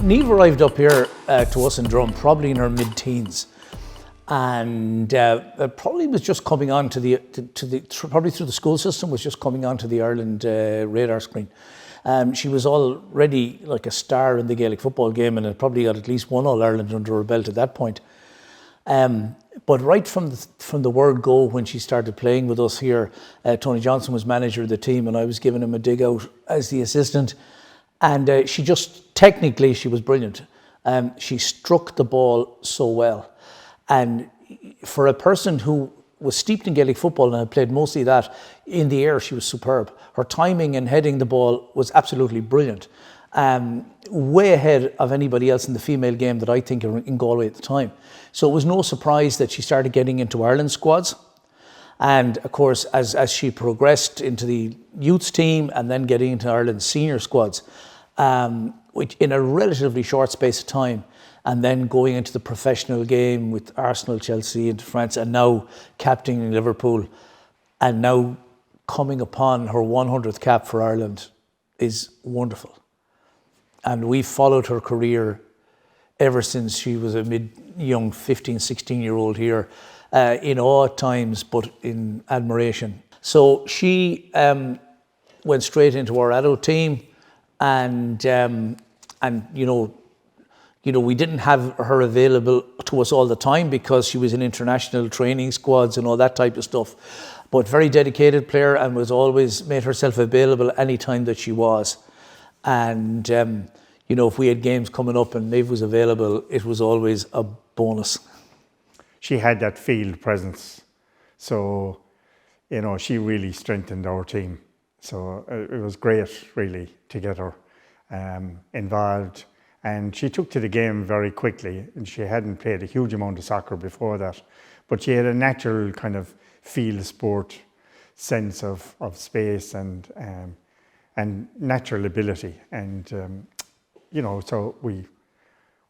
Niamh arrived up here to us in Drum probably in her mid-teens, and probably was just coming on to probably through the school system, was just coming onto the Ireland radar screen. She was already like a star in the Gaelic football game and had probably got at least one All-Ireland under her belt at that point. But right from the word go, when she started playing with us here, Tony Johnson was manager of the team and I was giving him a dig out as the assistant. And she just, technically, she was brilliant. She struck the ball so well. And for a person who was steeped in Gaelic football and had played mostly that, in the air she was superb. Her timing and heading the ball was absolutely brilliant. Way ahead of anybody else in the female game that I think in Galway at the time. So it was no surprise that she started getting into Ireland squads. And of course, as she progressed into the youth team and then getting into Ireland's senior squads, which in a relatively short space of time, and then going into the professional game with Arsenal, Chelsea, into France, and now captaining Liverpool, and now coming upon her 100th cap for Ireland is wonderful. And we followed her career ever since she was a young 15, 16-year-old here, in awe at times, but in admiration. So she went straight into our adult team, and you know, we didn't have her available to us all the time because she was in international training squads and all that type of stuff. But very dedicated player and was always made herself available any time that she was. And you know, if we had games coming up and Niamh was available, it was always a bonus. She had that field presence, so you know, she really strengthened our team. So it was great, really, to get her involved. And she took to the game very quickly, and she hadn't played a huge amount of soccer before that, but she had a natural kind of field sport sense of space and natural ability. And you know, so we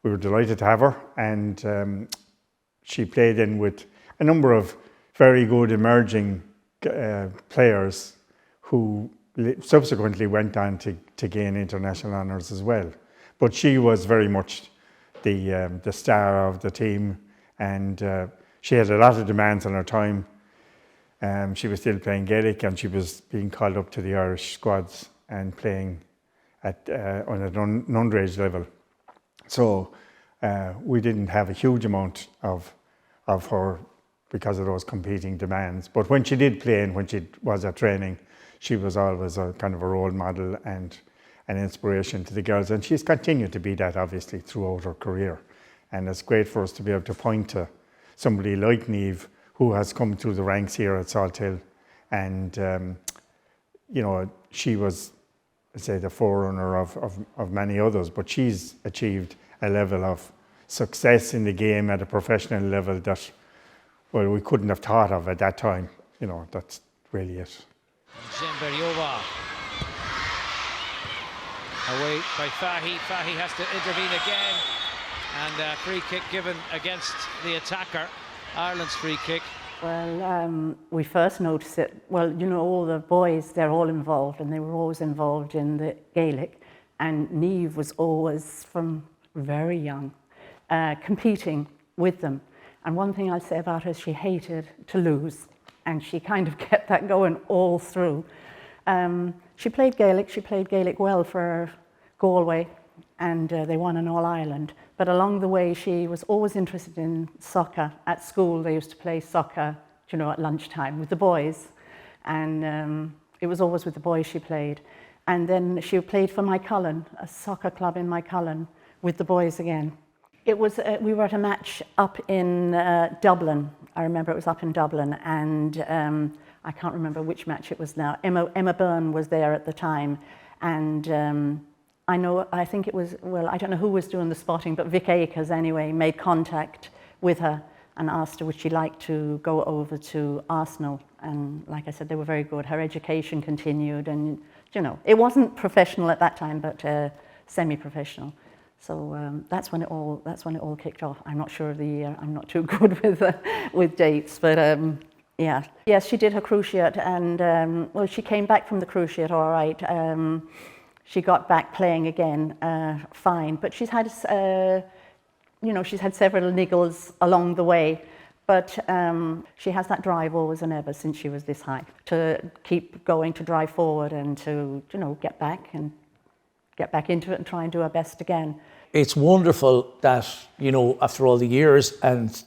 were delighted to have her, and she played in with a number of very good emerging players who subsequently went on to gain international honours as well. But she was very much the star of the team, and she had a lot of demands on her time. She was still playing Gaelic, and she was being called up to the Irish squads and playing on an underage level. So we didn't have a huge amount of her because of those competing demands. But when she did play and when she was at training, she was always a kind of a role model and an inspiration to the girls. And she's continued to be that, obviously, throughout her career. And it's great for us to be able to point to somebody like Niamh, who has come through the ranks here at Salthill. And, you know, she was, say, the forerunner of many others, but she's achieved a level of success in the game at a professional level that, well, we couldn't have thought of at that time. You know, that's really it. Zemberyova. Away by Fahey. Fahey has to intervene again. And a free kick given against the attacker. Ireland's free kick. Well, we first noticed it. Well, you know, all the boys, they're all involved, and they were always involved in the Gaelic. And Niamh was always, from very young, competing with them. And one thing I'll say about her is she hated to lose. And she kind of kept that going all through. She played Gaelic well for Galway, and they won an All-Ireland. But along the way, she was always interested in soccer. At school, they used to play soccer, you know, at lunchtime with the boys. And it was always with the boys she played. And then she played for Mycullen, a soccer club in Mycullen, with the boys again. It was, we were at a match up in Dublin. I remember it was up in Dublin, and I can't remember which match it was now. Emma Byrne was there at the time, and I think it was, well, I don't know who was doing the spotting, but Vic Akers anyway made contact with her and asked her would she like to go over to Arsenal. And like I said, they were very good. Her education continued, and you know, it wasn't professional at that time, but semi-professional. So that's when it all kicked off. I'm not sure of the year. I'm not too good with dates, but yeah. Yes, she did her cruciate, and well, she came back from the cruciate all right. she got back playing again fine, but she's had, she's had several niggles along the way. But she has that drive always and ever since she was this high to keep going, to drive forward and to, get back into it and try and do her best again. It's wonderful that, after all the years and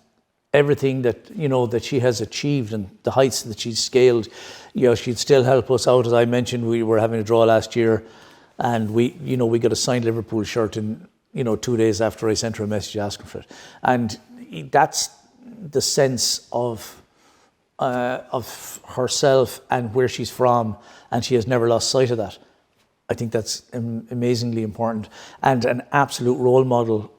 everything that, that she has achieved and the heights that she's scaled, she'd still help us out. As I mentioned, we were having a draw last year and we got a signed Liverpool shirt in, 2 days after I sent her a message asking for it. And that's the sense of herself and where she's from, and she has never lost sight of that. I think that's amazingly important and an absolute role model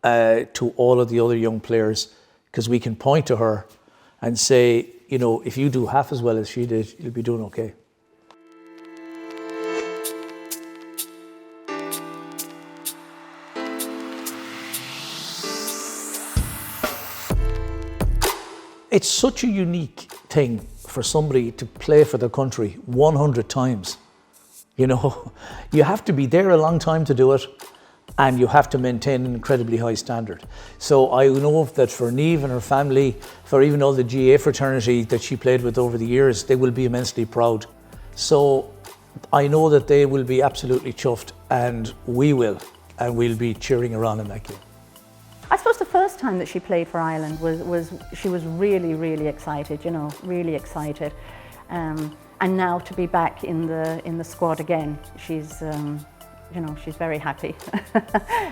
to all of the other young players, because we can point to her and say, if you do half as well as she did, you'll be doing okay. It's such a unique thing for somebody to play for their country 100 times. You have to be there a long time to do it, and you have to maintain an incredibly high standard. So I know that for Niamh and her family, for even all the GA fraternity that she played with over the years, they will be immensely proud. So I know that they will be absolutely chuffed, and we will, and we'll be cheering her on in that game. I suppose the first time that she played for Ireland was she was really, really excited, really excited. And now to be back in the squad again, she's she's very happy.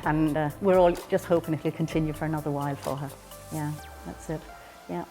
And we're all just hoping it'll continue for another while for her. Yeah, that's it. Yeah.